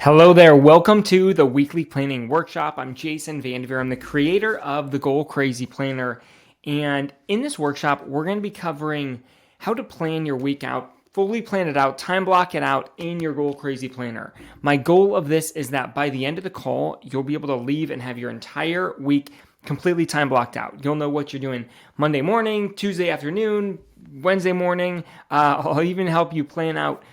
Hello there. Welcome to the weekly planning workshop. I'm Jason Vandeveer. I'm the creator of the Goal Crazy Planner. And in this workshop, we're going to be covering how to plan your week out, fully plan it out, time block it out in your Goal Crazy Planner. My goal of this is that by the end of the call, you'll be able to leave and have your entire week completely time blocked out. You'll know what you're doing Monday morning, Tuesday afternoon, Wednesday morning. I'll even help you plan out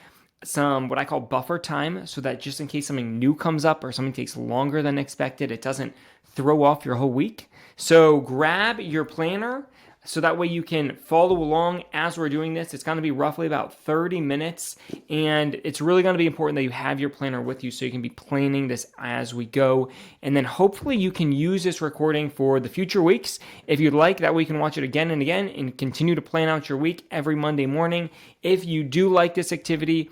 some what I call buffer time so that just in case something new comes up or something takes longer than expected, it doesn't throw off your whole week. So grab your planner so that way you can follow along as we're doing this. It's going to be roughly about 30 minutes, and it's really going to be important that you have your planner with you so you can be planning this as we go. And then hopefully you can use this recording for the future weeks. If you'd like, that way you can watch it again and again and continue to plan out your week every Monday morning. If you do like this activity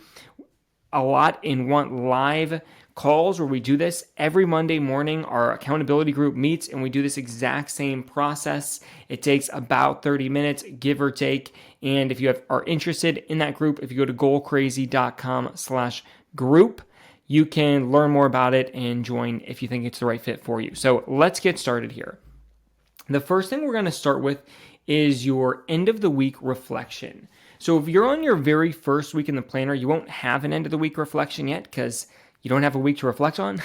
a lot and want live calls where we do this every Monday morning, our accountability group meets and we do this exact same process. It takes about 30 minutes, give or take. And if you are interested in that group, if you go to goalcrazy.com/group, you can learn more about it and join if you think it's the right fit for you. So let's get started here. The first thing we're going to start with is your end of the week reflection. So if you're on your very first week in the planner, you won't have an end of the week reflection yet because you don't have a week to reflect on.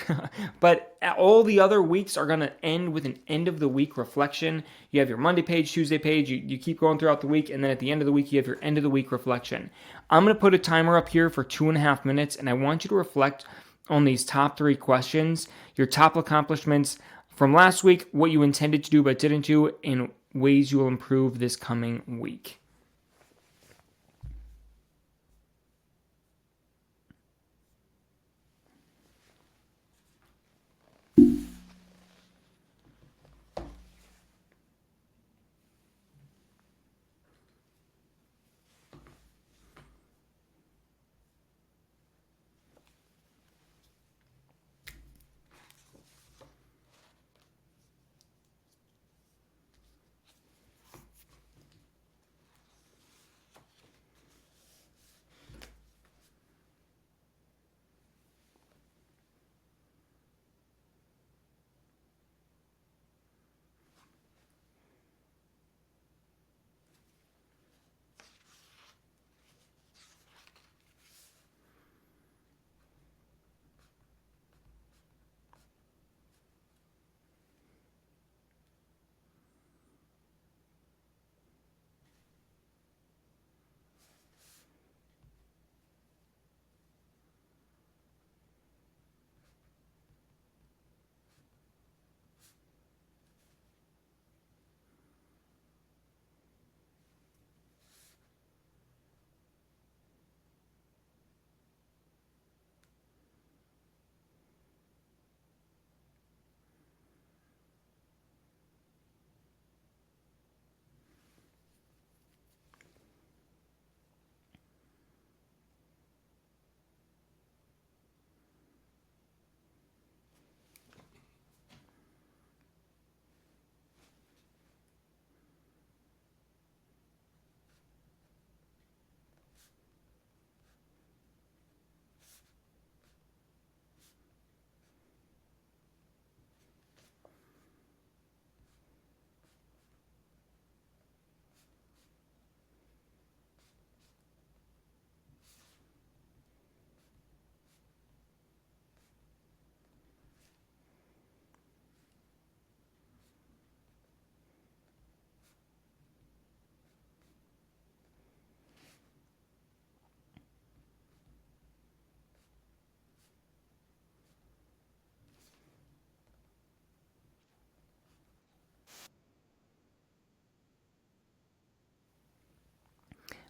But all the other weeks are going to end with an end of the week reflection. You have your Monday page, Tuesday page, you keep going throughout the week, and then at the end of the week, you have your end of the week reflection. I'm going to put a timer up here for 2.5 minutes, and I want you to reflect on these top 3 questions, your top accomplishments from last week, what you intended to do but didn't do, and ways you will improve this coming week.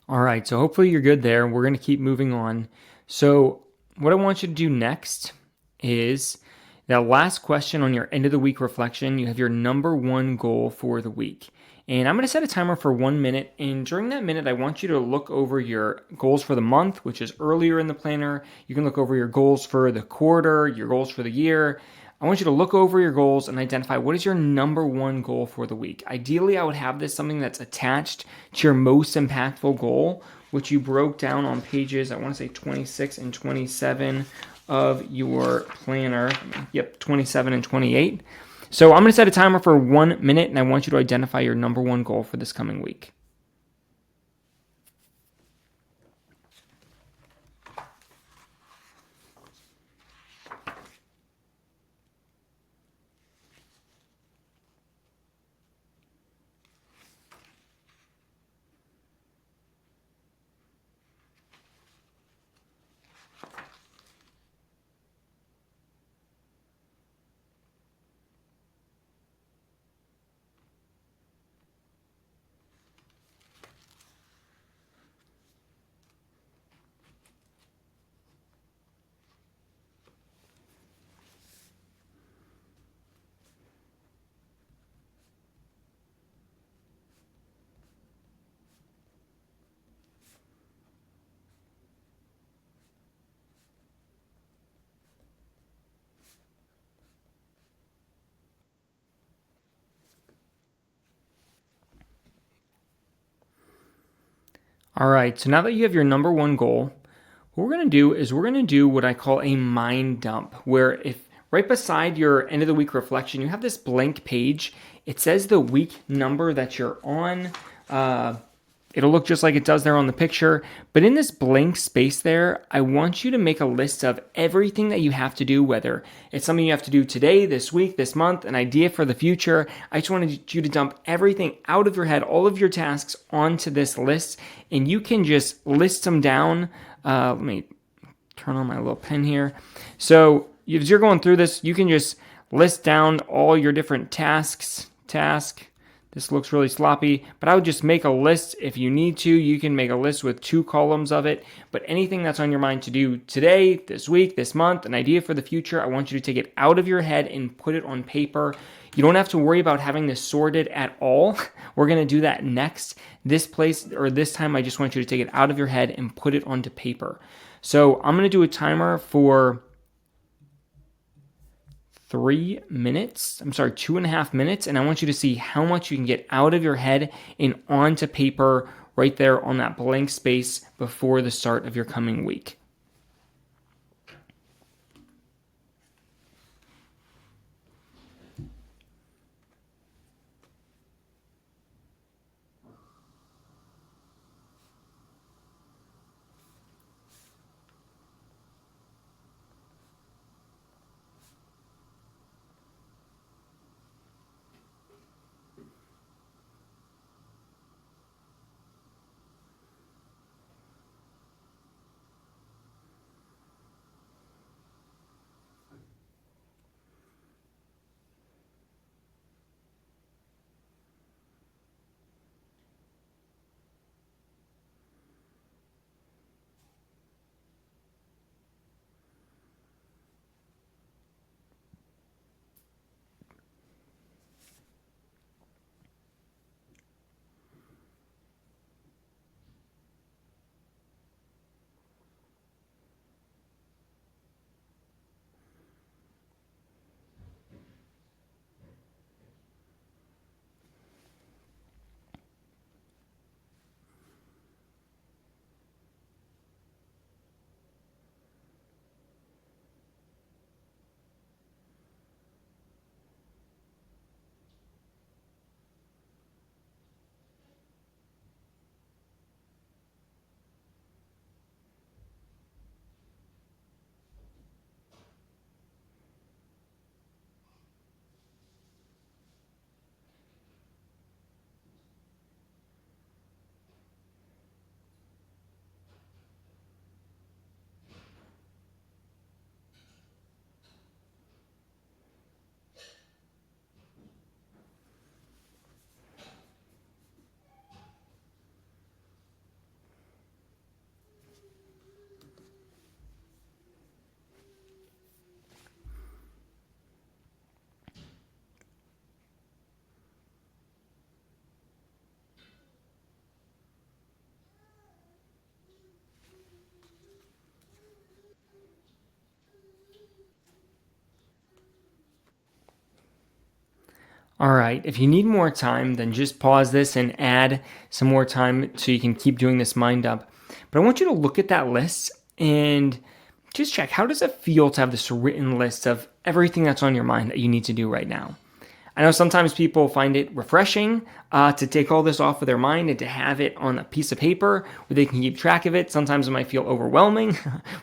All right, so hopefully you're good there. We're going to keep moving on. So what I want you to do next is that last question on your end of the week reflection. You have your number 1 goal for the week. And I'm going to set a timer for 1 minute. And during that minute, I want you to look over your goals for the month, which is earlier in the planner. You can look over your goals for the quarter, your goals for the year. I want you to look over your goals and identify what is your number 1 goal for the week. Ideally, I would have this something that's attached to your most impactful goal, which you broke down on pages, I want to say 26 and 27 of your planner. Yep, 27 and 28. So I'm going to set a timer for 1 minute, and I want you to identify your number one goal for this coming week. All right, so now that you have your number one goal, what we're going to do is we're going to do what I call a mind dump, where if right beside your end of the week reflection, you have this blank page. It says the week number that you're on. It'll look just like it does there on the picture. But in this blank space there, I want you to make a list of everything that you have to do, whether it's something you have to do today, this week, this month, an idea for the future. I just wanted you to dump everything out of your head, all of your tasks onto this list, and you can just list them down. Let me turn on my little pen here. So as you're going through this, you can just list down all your different tasks. This looks really sloppy, but I would just make a list if you need to. You can make a list with 2 columns of it, but anything that's on your mind to do today, this week, this month, an idea for the future, I want you to take it out of your head and put it on paper. You don't have to worry about having this sorted at all. We're going to do that next. This time, I just want you to take it out of your head and put it onto paper. So I'm going to do a timer for 2.5 minutes, and I want you to see how much you can get out of your head and onto paper right there on that blank space before the start of your coming week. All right, if you need more time, then just pause this and add some more time so you can keep doing this mind dump. But I want you to look at that list and just check, how does it feel to have this written list of everything that's on your mind that you need to do right now? I know sometimes people find it refreshing to take all this off of their mind and to have it on a piece of paper where they can keep track of it. Sometimes it might feel overwhelming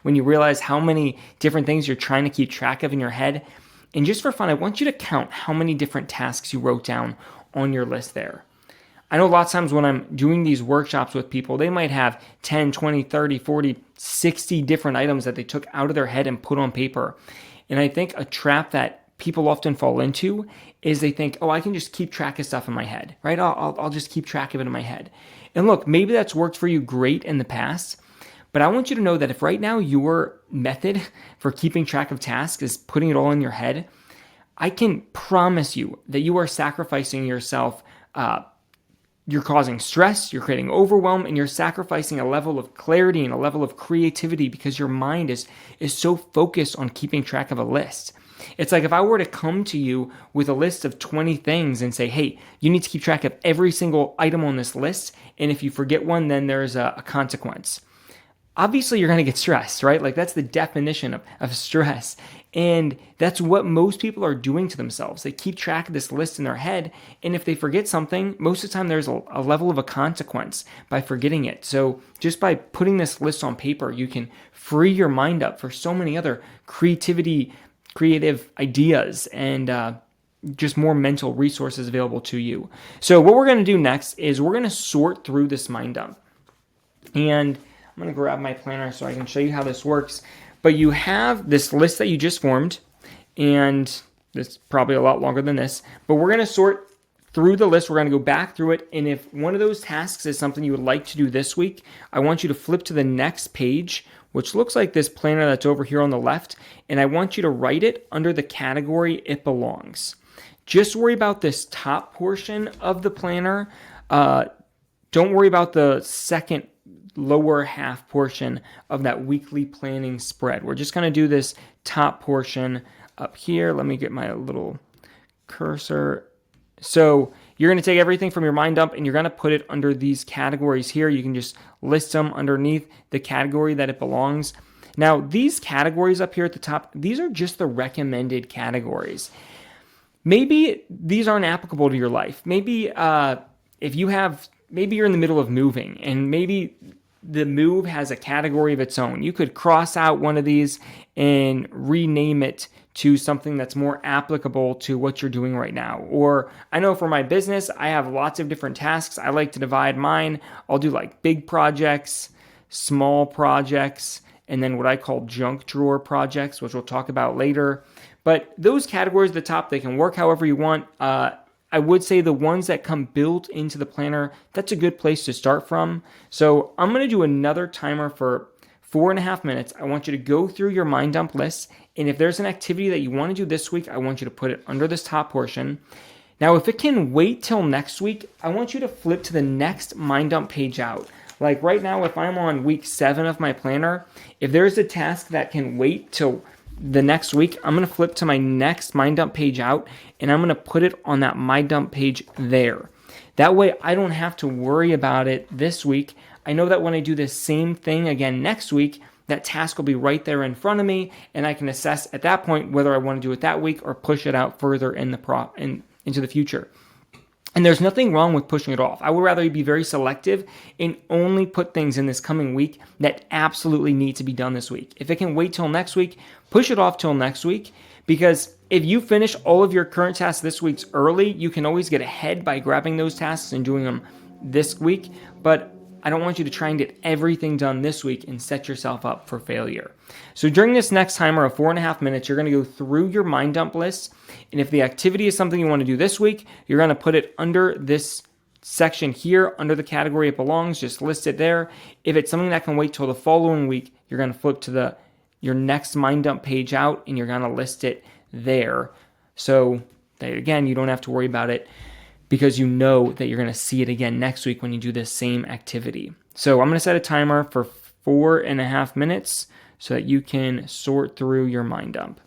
when you realize how many different things you're trying to keep track of in your head. And just for fun, I want you to count how many different tasks you wrote down on your list there. I know lots of times when I'm doing these workshops with people, they might have 10, 20, 30, 40, 60 different items that they took out of their head and put on paper. And I think a trap that people often fall into is they think, oh, I can just keep track of stuff in my head, right? I'll just keep track of it in my head. And look, maybe that's worked for you great in the past, but I want you to know that if right now your method for keeping track of tasks is putting it all in your head, I can promise you that you are sacrificing yourself. You're causing stress, you're creating overwhelm, and you're sacrificing a level of clarity and a level of creativity because your mind is so focused on keeping track of a list. It's like if I were to come to you with a list of 20 things and say, hey, you need to keep track of every single item on this list, and if you forget one, then there's a consequence. Obviously, you're going to get stressed, right? Like that's the definition of stress. And that's what most people are doing to themselves. They keep track of this list in their head. And if they forget something, most of the time there's a level of a consequence by forgetting it. So just by putting this list on paper, you can free your mind up for so many other creative ideas and just more mental resources available to you. So what we're going to do next is we're going to sort through this mind dump. And I'm going to grab my planner so I can show you how this works. But you have this list that you just formed, and this is probably a lot longer than this, but we're going to sort through the list. We're going to go back through it, and if one of those tasks is something you would like to do this week, I want you to flip to the next page, which looks like this planner that's over here on the left, and I want you to write it under the category it belongs. Just worry about this top portion of the planner. Don't worry about the second lower half portion of that weekly planning spread. We're just going to do this top portion up here. Let me get my little cursor. So you're going to take everything from your mind dump and you're going to put it under these categories here. You can just list them underneath the category that it belongs. Now, these categories up here at the top, these are just the recommended categories. Maybe these aren't applicable to your life. Maybe maybe you're in the middle of moving and maybe the move has a category of its own. You could cross out one of these and rename it to something that's more applicable to what you're doing right now. Or I know for my business, I have lots of different tasks. I like to divide mine. I'll do like big projects, small projects, and then what I call junk drawer projects, which we'll talk about later. But those categories at the top, they can work however you want. I would say the ones that come built into the planner, that's a good place to start from. So I'm going to do another timer for 4.5 minutes. I want you to go through your mind dump list. And if there's an activity that you want to do this week, I want you to put it under this top portion. Now, if it can wait till next week, I want you to flip to the next mind dump page out. Like right now, if I'm on week 7 of my planner, if there's a task that can wait till the next week, I'm going to flip to my next mind dump page out and I'm going to put it on that mind dump page there. That way I don't have to worry about it this week. I know that when I do the same thing again next week, that task will be right there in front of me and I can assess at that point whether I want to do it that week or push it out further in into the future. And there's nothing wrong with pushing it off. I would rather be very selective and only put things in this coming week that absolutely need to be done this week. If it can wait till next week, push it off till next week, because if you finish all of your current tasks this week's early, you can always get ahead by grabbing those tasks and doing them this week. But I don't want you to try and get everything done this week and set yourself up for failure. So during this next timer of 4.5 minutes, you're going to go through your mind dump list. And if the activity is something you want to do this week, you're going to put it under this section here, under the category it belongs, just list it there. If it's something that can wait till the following week, you're going to flip to your next mind dump page out and you're going to list it there. So that, again, you don't have to worry about it, because you know that you're going to see it again next week when you do this same activity. So I'm going to set a timer for 4.5 minutes so that you can sort through your mind dump.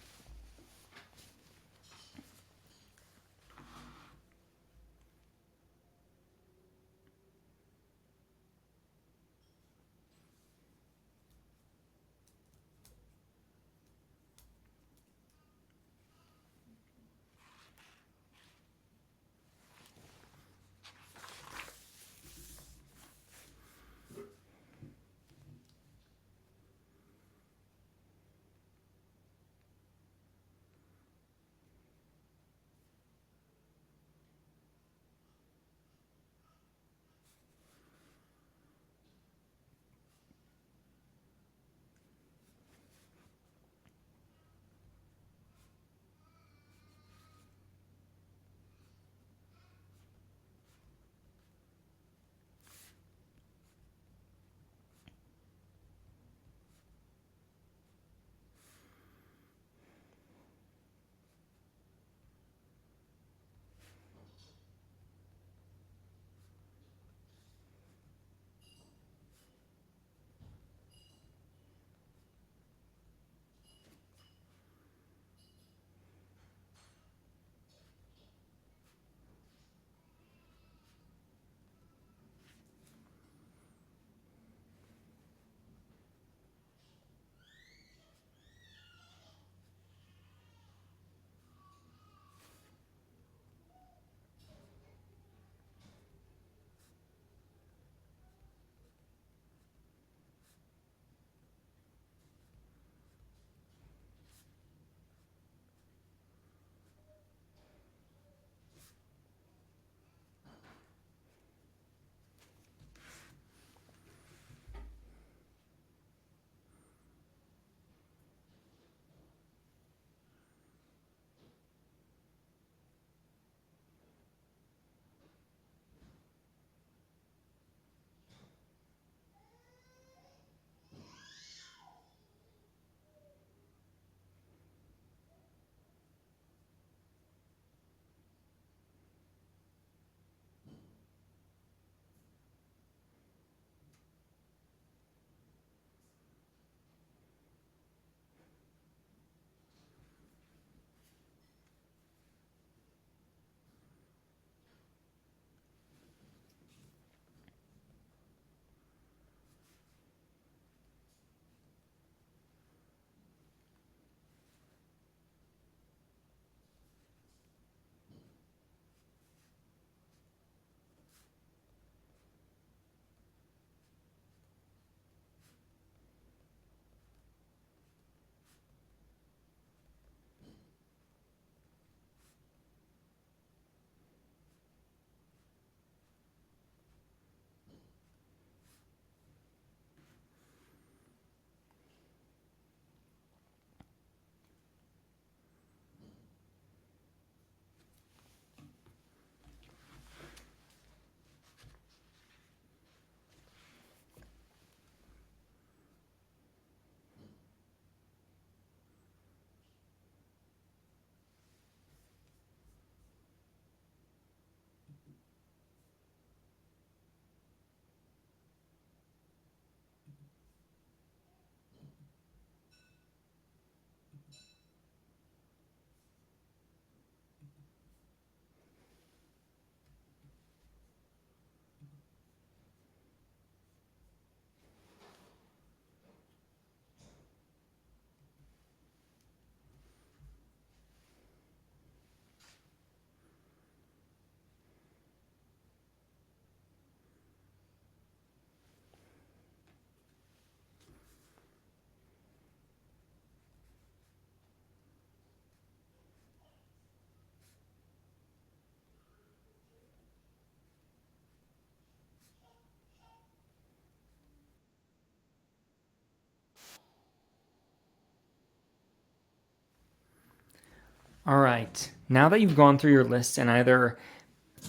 All right. Now that you've gone through your list and either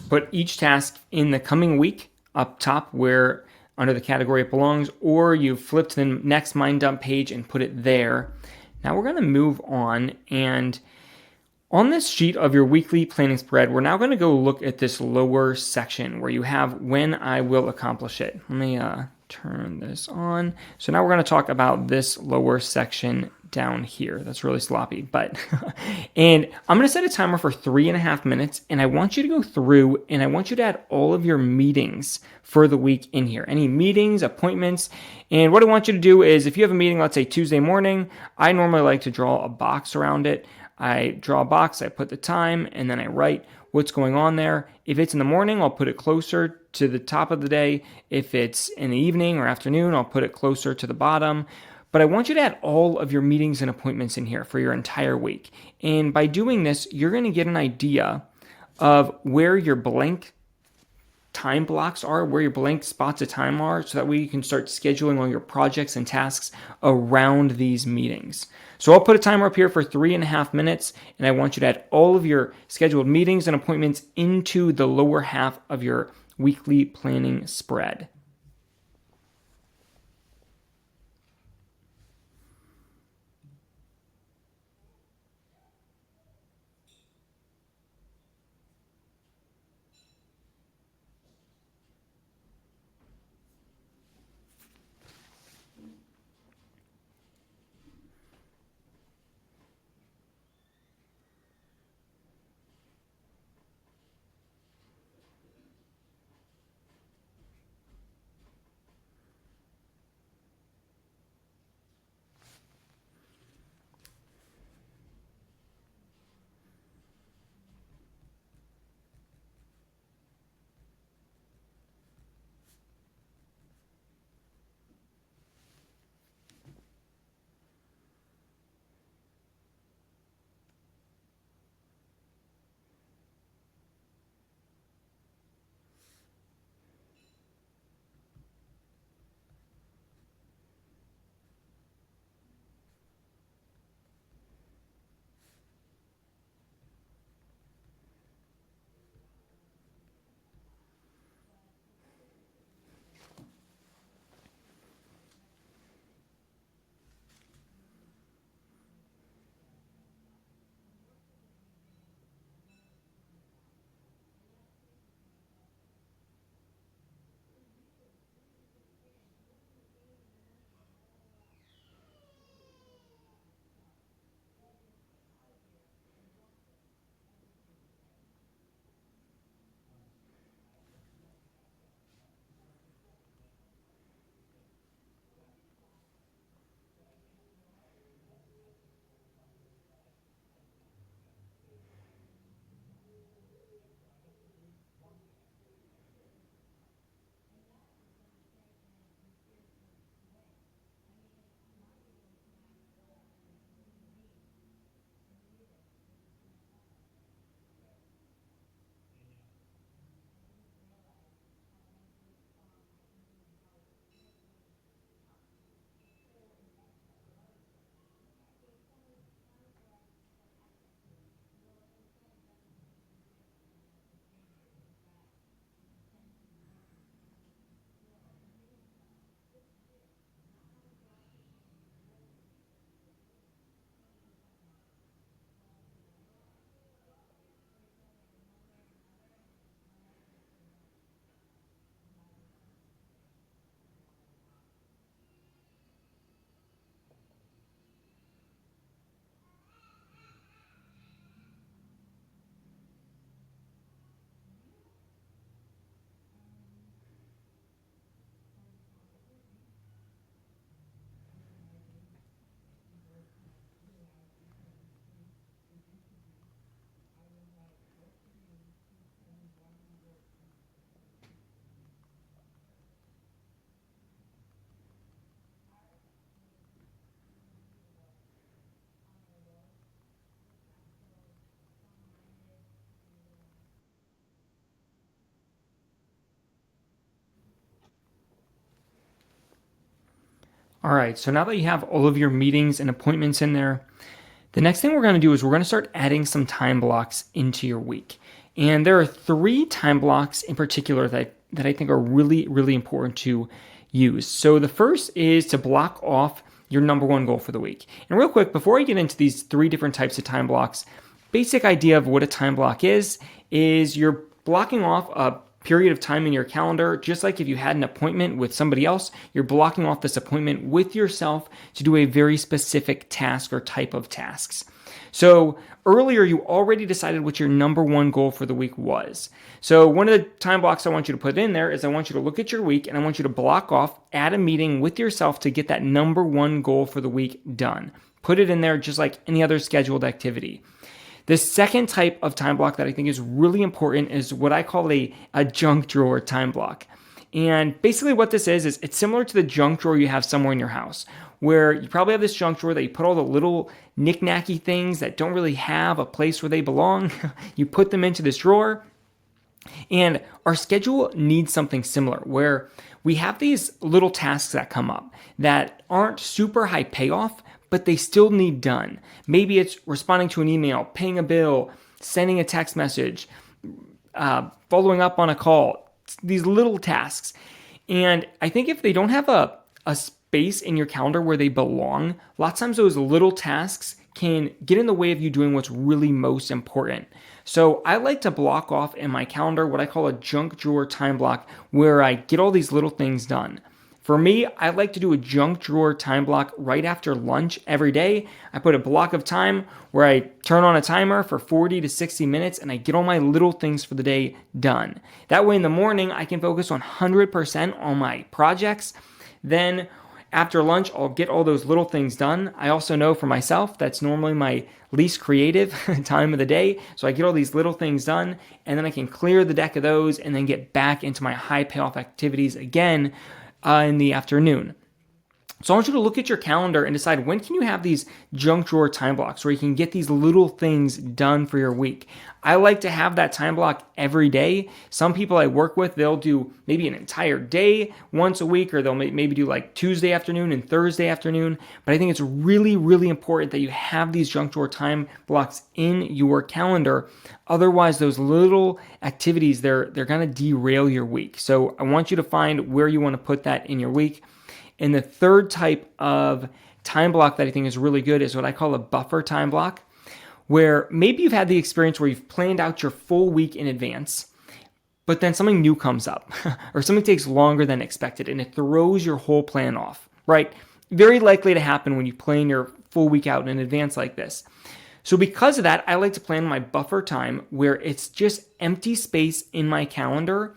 put each task in the coming week up top where under the category it belongs, or you flip to the next mind dump page and put it there. Now we're going to move on, and on this sheet of your weekly planning spread, we're now going to go look at this lower section where you have when I will accomplish it. Let me turn this on. So now we're going to talk about this lower section down here. That's really sloppy, but and I'm going to set a timer for 3.5 minutes, and I want you to go through and I want you to add all of your meetings for the week in here. Any meetings, appointments, and what I want you to do is if you have a meeting, let's say Tuesday morning, I normally like to draw a box around it. I draw a box, I put the time, and then I write what's going on there. If it's in the morning, I'll put it closer to the top of the day. If it's in the evening or afternoon, I'll put it closer to the bottom. But I want you to add all of your meetings and appointments in here for your entire week. And by doing this, you're going to get an idea of where your blank time blocks are, where your blank spots of time are, so that way you can start scheduling all your projects and tasks around these meetings. So I'll put a timer up here for 3.5 minutes, and I want you to add all of your scheduled meetings and appointments into the lower half of your weekly planning spread. All right, so now that you have all of your meetings and appointments in there, The next thing we're going to do is we're going to start adding some time blocks into your week. And there are 3 time blocks in particular that I think are really, really important to use. So the first is to block off your number 1 goal for the week. And real quick, before I get into these 3 different types of time blocks, basic idea of what a time block is you're blocking off a period of time in your calendar, just like if you had an appointment with somebody else, you're blocking off this appointment with yourself to do a very specific task or type of tasks. So earlier, you already decided what your number 1 goal for the week was. So one of the time blocks I want you to put in there is I want you to look at your week and I want you to block off, add a meeting with yourself to get that number 1 goal for the week done. Put it in there just like any other scheduled activity. The second type of time block that I think is really important is what I call a junk drawer time block. And basically what this is it's similar to the junk drawer you have somewhere in your house, where you probably have this junk drawer that you put all the little knick-knacky things that don't really have a place where they belong. You put them into this drawer. And our schedule needs something similar, where we have these little tasks that come up that aren't super high payoff, but they still need done. Maybe it's responding to an email, paying a bill, sending a text message, following up on a call, these little tasks. And I think if they don't have a space in your calendar where they belong, lots of times those little tasks can get in the way of you doing what's really most important. So I like to block off in my calendar what I call a junk drawer time block, where I get all these little things done. For me, I like to do a junk drawer time block right after lunch every day. I put a block of time where I turn on a timer for 40 to 60 minutes and I get all my little things for the day done. That way in the morning, I can focus on 100% on my projects. Then after lunch, I'll get all those little things done. I also know for myself, that's normally my least creative time of the day. So I get all these little things done and then I can clear the deck of those and then get back into my high payoff activities again in the afternoon. So I want you to look at your calendar and decide, when can you have these junk drawer time blocks where you can get these little things done for your week. I like to have that time block every day. Some people I work with, they'll do maybe an entire day once a week, or they'll maybe do like Tuesday afternoon and Thursday afternoon. But I think it's really, really important that you have these junk drawer time blocks in your calendar. Otherwise, those little activities, they're going to derail your week. So I want you to find where you want to put that in your week. And the third type of time block that I think is really good is what I call a buffer time block, where maybe you've had the experience where you've planned out your full week in advance, but then something new comes up or something takes longer than expected and it throws your whole plan off, right? Very likely to happen when you plan your full week out in advance like this. So because of that, I like to plan my buffer time where it's just empty space in my calendar,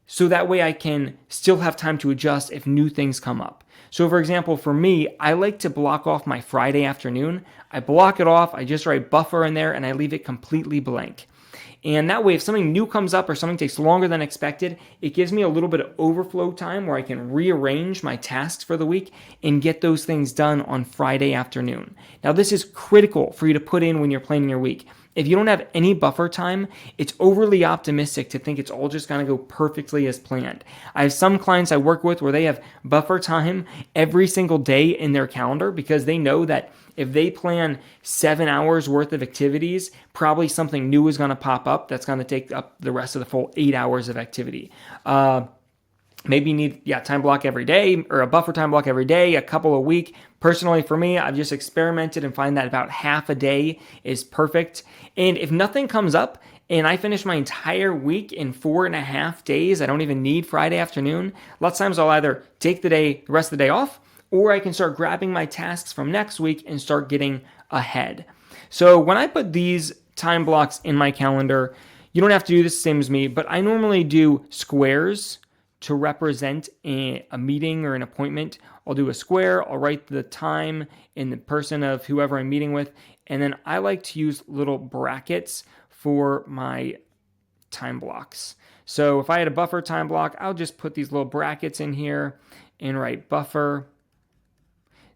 so that way I can still have time to adjust if new things come up. So for example, for me, I like to block off my Friday afternoon. I block it off, I just write buffer in there, and I leave it completely blank. And that way, if something new comes up or something takes longer than expected, it gives me a little bit of overflow time where I can rearrange my tasks for the week and get those things done on Friday afternoon. Now, this is critical for you to put in when you're planning your week. If you don't have any buffer time, it's overly optimistic to think it's all just going to go perfectly as planned. I have some clients I work with where they have buffer time every single day in their calendar because they know that if they plan 7 hours worth of activities, probably something new is going to pop up that's going to take up the rest of the full 8 hours of activity. Maybe you need time block every day or a buffer time block every day, a couple a week. Personally, for me, I've just experimented and find that about half a day is perfect. And if nothing comes up and I finish my entire week in 4.5 days, I don't even need Friday afternoon. Lots of times I'll either take the rest of the day off, or I can start grabbing my tasks from next week and start getting ahead. So when I put these time blocks in my calendar, you don't have to do the same as me, but I normally do squares to represent a meeting or an appointment. I'll do a square, I'll write the time and the person of whoever I'm meeting with, and then I like to use little brackets for my time blocks. So if I had a buffer time block, I'll just put these little brackets in here and write buffer.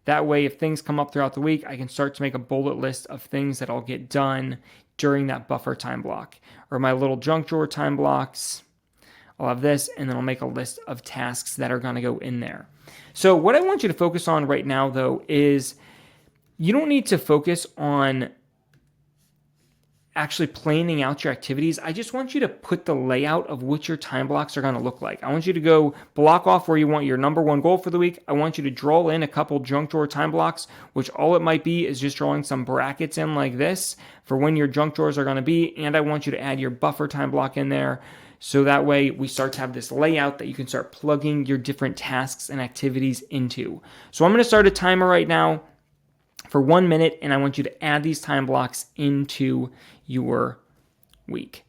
That way, if things come up throughout the week, I can start to make a bullet list of things that I'll get done during that buffer time block. Or my little junk drawer time blocks, I'll have this, and then I'll make a list of tasks that are going to go in there. So what I want you to focus on right now, though, is you don't need to focus on actually planning out your activities. I just want you to put the layout of what your time blocks are going to look like. I want you to go block off where you want your number one goal for the week. I want you to draw in a couple junk drawer time blocks, which all it might be is just drawing some brackets in like this for when your junk drawers are going to be. And I want you to add your buffer time block in there. So that way we start to have this layout that you can start plugging your different tasks and activities into. So I'm going to start a timer right now for 1 minute, and I want you to add these time blocks into your week.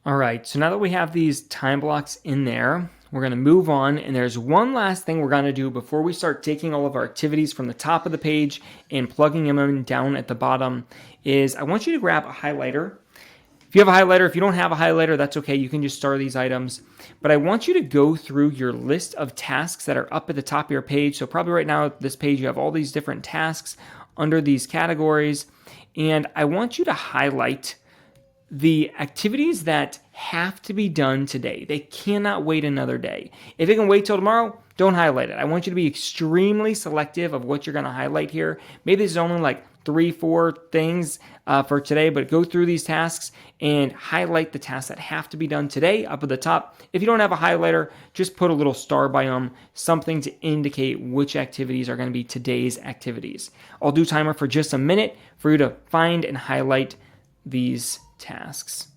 All right, so now that we have these time blocks in there, we're going to move on, and there's one last thing we're going to do before we start taking all of our activities from the top of the page and plugging them in down at the bottom, is I want you to grab a highlighter. If you have a highlighter, if you don't have a highlighter, that's okay. You can just star these items. But I want you to go through your list of tasks that are up at the top of your page. So probably right now, this page, you have all these different tasks under these categories. And I want you to highlight the activities that have to be done today. They cannot wait another day. If it can wait till tomorrow, don't highlight it. I want you to be extremely selective of what you're going to highlight here. Maybe this is only like 3-4 things for today, but go through these tasks and highlight the tasks that have to be done today up at the top. If you don't have a highlighter, just put a little star by them, something to indicate which activities are going to be today's activities. I'll do timer for just a minute for you to find and highlight these tasks.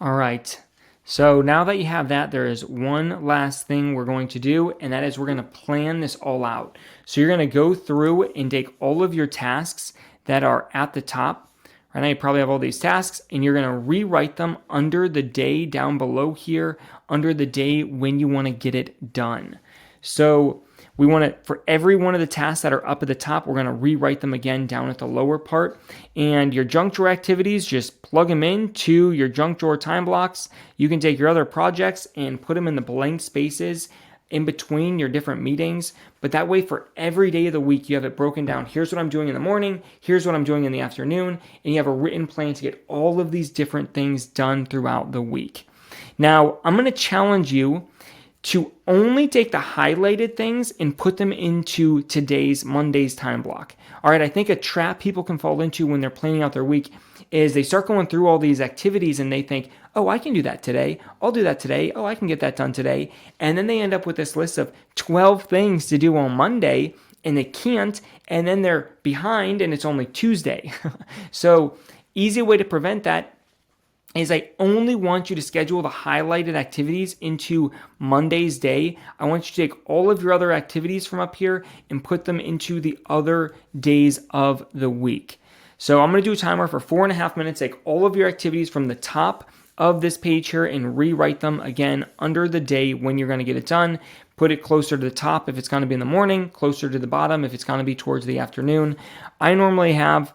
All right. So now that you have that, there is one last thing we're going to do, and that is we're going to plan this all out. So you're going to go through and take all of your tasks that are at the top. Right now you probably have all these tasks, and you're going to rewrite them under the day down below here, under the day when you want to get it done. So we want to, for every one of the tasks that are up at the top, we're going to rewrite them again down at the lower part. And your junk drawer activities, just plug them into your junk drawer time blocks. You can take your other projects and put them in the blank spaces in between your different meetings. But that way, for every day of the week, you have it broken down. Here's what I'm doing in the morning. Here's what I'm doing in the afternoon. And you have a written plan to get all of these different things done throughout the week. Now, I'm going to challenge you to only take the highlighted things and put them into today's Monday's time block. All right, I think a trap people can fall into when they're planning out their week is they start going through all these activities and they think, oh, I can do that today. I'll do that today. Oh, I can get that done today. And then they end up with this list of 12 things to do on Monday and they can't. And then they're behind and it's only Tuesday. So easy way to prevent that is I only want you to schedule the highlighted activities into Monday's day. I want you to take all of your other activities from up here and put them into the other days of the week. So I'm going to do a timer for 4.5 minutes, take all of your activities from the top of this page here and rewrite them again under the day when you're going to get it done. Put it closer to the top if it's going to be in the morning, closer to the bottom if it's going to be towards the afternoon. I normally have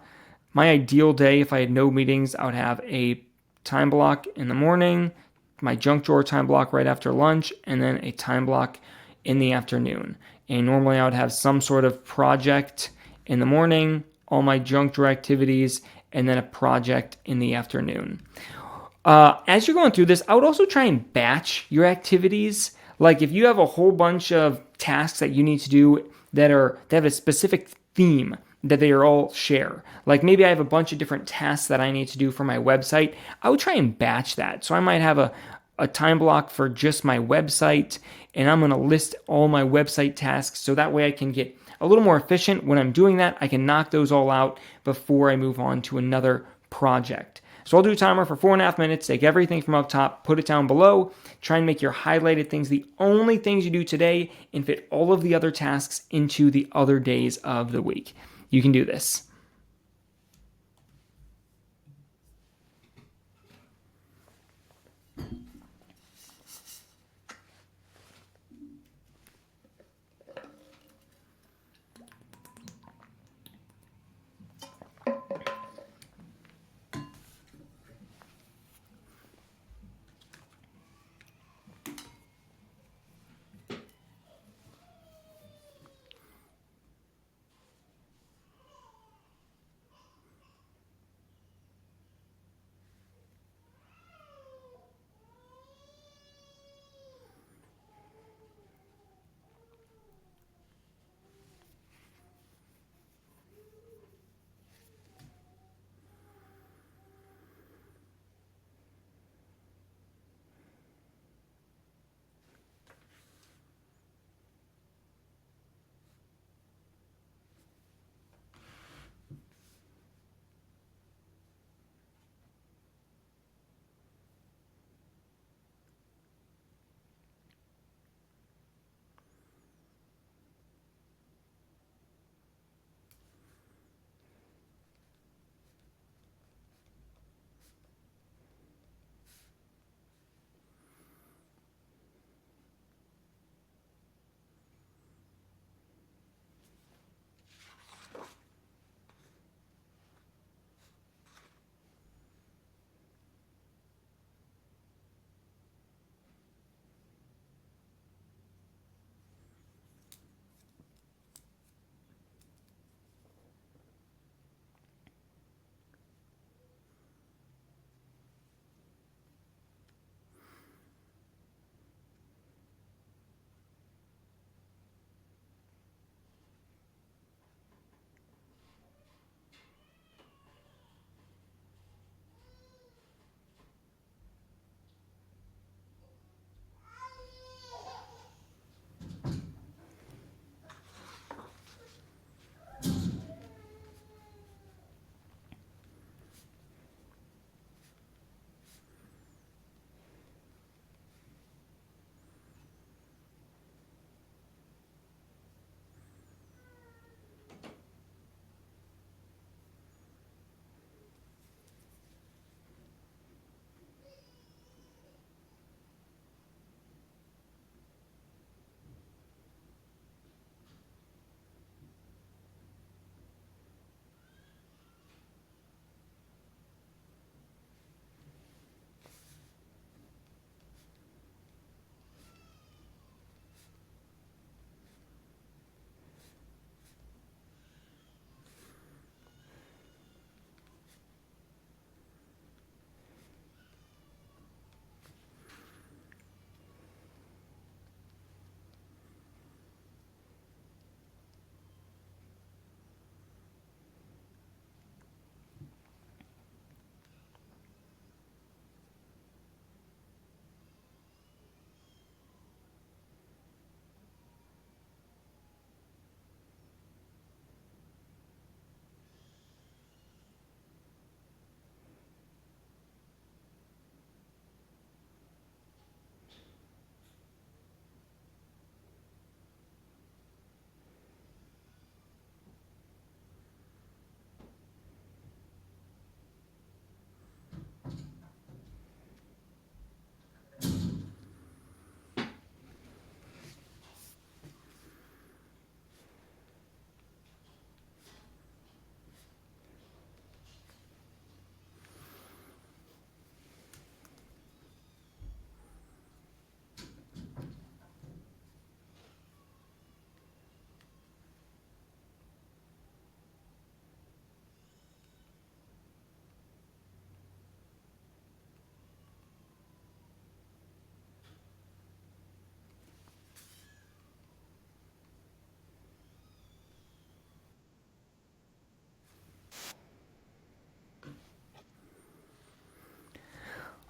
my ideal day, if I had no meetings, I would have a time block in the morning, my junk drawer time block right after lunch, and then a time block in the afternoon. And normally I would have some sort of project in the morning, all my junk drawer activities, and then a project in the afternoon. As you're going through this, I would also try and batch your activities. Like if you have a whole bunch of tasks that you need to do that have a specific theme that they are all share. Like maybe I have a bunch of different tasks that I need to do for my website. I would try and batch that. So I might have a time block for just my website, and I'm going to list all my website tasks so that way I can get a little more efficient when I'm doing that. I can knock those all out before I move on to another project. So I'll do a timer for 4.5 minutes, take everything from up top, put it down below, try and make your highlighted things the only things you do today, and fit all of the other tasks into the other days of the week. You can do this.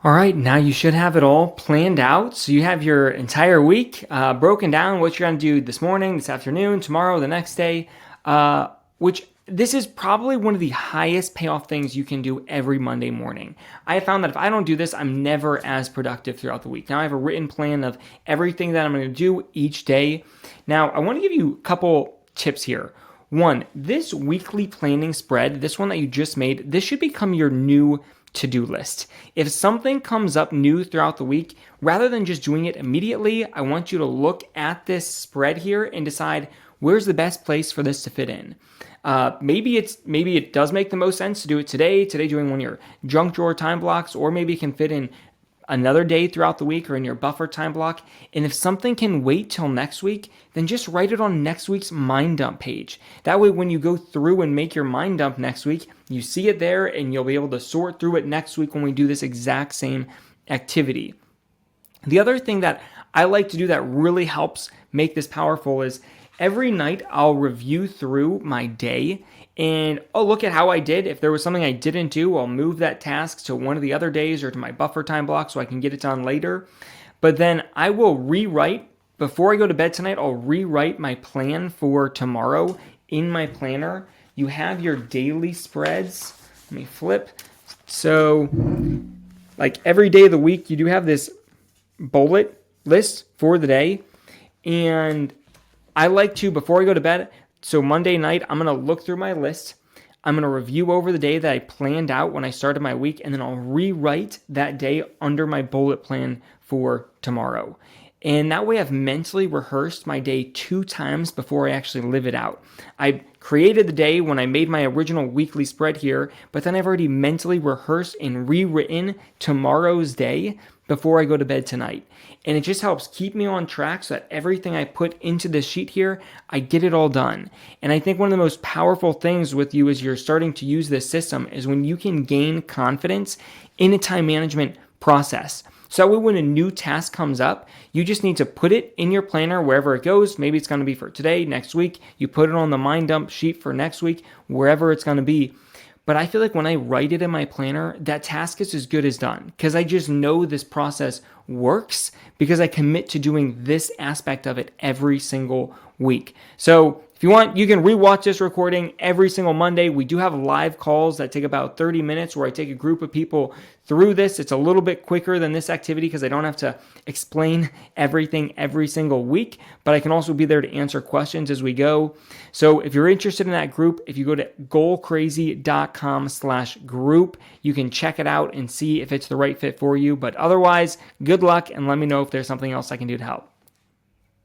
All right, now you should have it all planned out. So you have your entire week broken down, what you're going to do this morning, this afternoon, tomorrow, the next day, which this is probably one of the highest payoff things you can do every Monday morning. I have found that if I don't do this, I'm never as productive throughout the week. Now I have a written plan of everything that I'm going to do each day. Now I want to give you a couple tips here. One, this weekly planning spread, this one that you just made, this should become your new to-do list. If something comes up new throughout the week, rather than just doing it immediately, I want you to look at this spread here and decide where's the best place for this to fit in. Maybe it does make the most sense to do it today doing one of your junk drawer time blocks, or maybe it can fit in another day throughout the week or in your buffer time block. And if something can wait till next week, then just write it on next week's mind dump page. That way, when you go through and make your mind dump next week, you see it there and you'll be able to sort through it next week when we do this exact same activity. The other thing that I like to do that really helps make this powerful is every night I'll review through my day and I'll look at how I did. If there was something I didn't do, I'll move that task to one of the other days or to my buffer time block so I can get it done later. But then I will rewrite, before I go to bed tonight, I'll rewrite my plan for tomorrow in my planner. You have your daily spreads. Let me flip. So like every day of the week, you do have this bullet list for the day. And I like to, before I go to bed, so Monday night, I'm going to look through my list. I'm going to review over the day that I planned out when I started my week, and then I'll rewrite that day under my bullet plan for tomorrow. And that way I've mentally rehearsed my day 2 times before I actually live it out. I created the day when I made my original weekly spread here, but then I've already mentally rehearsed and rewritten tomorrow's day before I go to bed tonight. And it just helps keep me on track so that everything I put into this sheet here, I get it all done. And I think one of the most powerful things with you as you're starting to use this system is when you can gain confidence in a time management process. So that way when a new task comes up, you just need to put it in your planner wherever it goes. Maybe it's going to be for today, next week. You put it on the mind dump sheet for next week, wherever it's going to be. But I feel like when I write it in my planner, that task is as good as done because I just know this process works because I commit to doing this aspect of it every single week. So if you want, you can rewatch this recording every single Monday. We do have live calls that take about 30 minutes where I take a group of people through this. It's a little bit quicker than this activity because I don't have to explain everything every single week, but I can also be there to answer questions as we go. So if you're interested in that group, if you go to goalcrazy.com/group, you can check it out and see if it's the right fit for you. But otherwise, good luck and let me know if there's something else I can do to help.